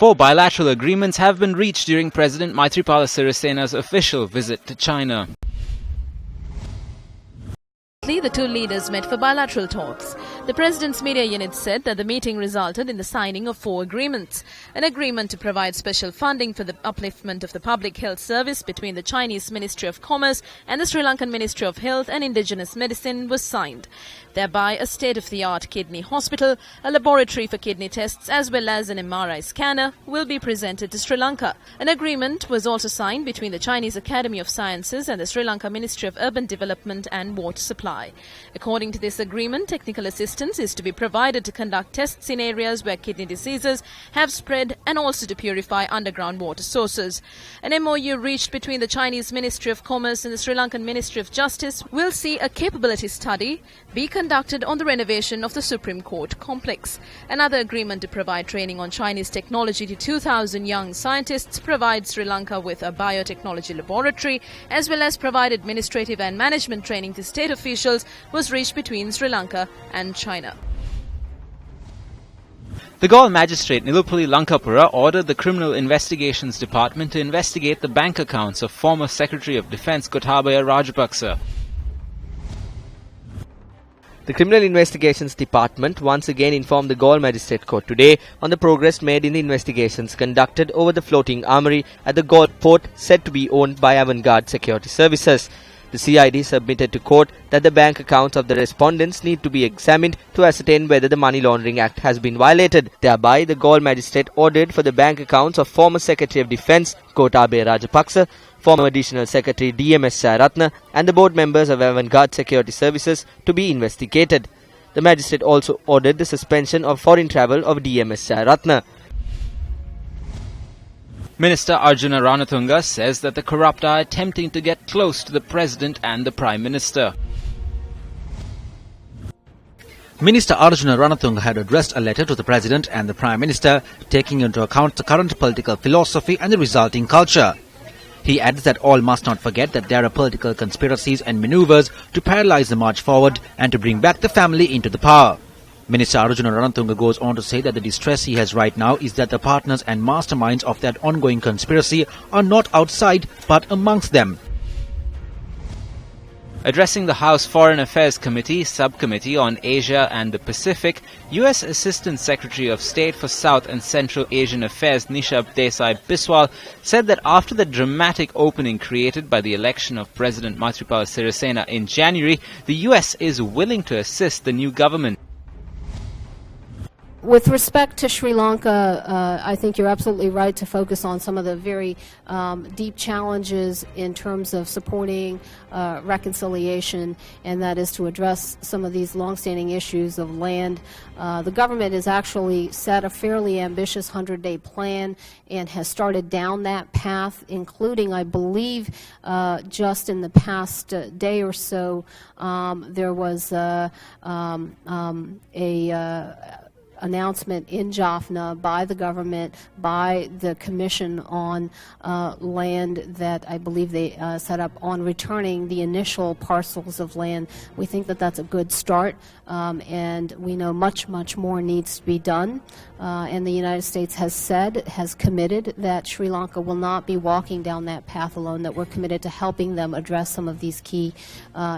4 bilateral agreements have been reached during President Maithripala Sirisena's official visit to China. The two leaders met for bilateral talks. The President's media unit said that the meeting resulted in the signing of 4 agreements. An agreement to provide special funding for the upliftment of the public health service between the Chinese Ministry of Commerce and the Sri Lankan Ministry of Health and Indigenous Medicine was signed. Thereby, a state-of-the-art kidney hospital, a laboratory for kidney tests as well as an MRI scanner will be presented to Sri Lanka. An agreement was also signed between the Chinese Academy of Sciences and the Sri Lanka Ministry of Urban Development and Water Supply. According to this agreement, technical assistance is to be provided to conduct tests in areas where kidney diseases have spread and also to purify underground water sources. An MOU reached between the Chinese Ministry of Commerce and the Sri Lankan Ministry of Justice will see a capability study be conducted on the renovation of the Supreme Court complex. Another agreement to provide training on Chinese technology to 2,000 young scientists provides Sri Lanka with a biotechnology laboratory as well as provide administrative and management training to state officials was reached between Sri Lanka and China. The Galle magistrate Nilupuli Lankapura ordered the Criminal Investigations Department to investigate the bank accounts of former Secretary of Defence Gotabaya Rajapaksa. The Criminal Investigations Department once again informed the Galle Magistrate Court today on the progress made in the investigations conducted over the floating armoury at the Galle port said to be owned by Avantgarde Security Services. The CID submitted to court that the bank accounts of the respondents need to be examined to ascertain whether the Money Laundering Act has been violated. Thereby, the Galle magistrate ordered for the bank accounts of former Secretary of Defence Gotabaya Rajapaksa, former Additional Secretary DMS Sayaratna and the board members of Avantgarde Security Services to be investigated. The magistrate also ordered the suspension of foreign travel of DMS Sayaratna. Minister Arjuna Ranatunga says that the corrupt are attempting to get close to the President and the Prime Minister. Minister Arjuna Ranatunga had addressed a letter to the President and the Prime Minister, taking into account the current political philosophy and the resulting culture. He adds that all must not forget that there are political conspiracies and maneuvers to paralyze the march forward and to bring back the family into the power. Minister Arjuna Ranatunga goes on to say that the distress he has right now is that the partners and masterminds of that ongoing conspiracy are not outside but amongst them. Addressing the House Foreign Affairs Committee Subcommittee on Asia and the Pacific, U.S. Assistant Secretary of State for South and Central Asian Affairs Nishabd Desai Biswal said that after the dramatic opening created by the election of President Maithripala Sirisena in January, the U.S. is willing to assist the new government. With respect to Sri Lanka, I think you're absolutely right to focus on some of the very deep challenges in terms of supporting reconciliation, and that is to address some of these longstanding issues of land. The government has actually set a fairly ambitious 100-day plan and has started down that path, including, I believe, just in the past day or so, there was announcement in Jaffna by the government, by the Commission on Land that I believe they set up on returning the initial parcels of land. We think that that's a good start, and we know much, much more needs to be done. And the United States has committed that Sri Lanka will not be walking down that path alone, that we're committed to helping them address some of these key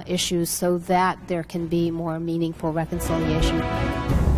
issues so that there can be more meaningful reconciliation.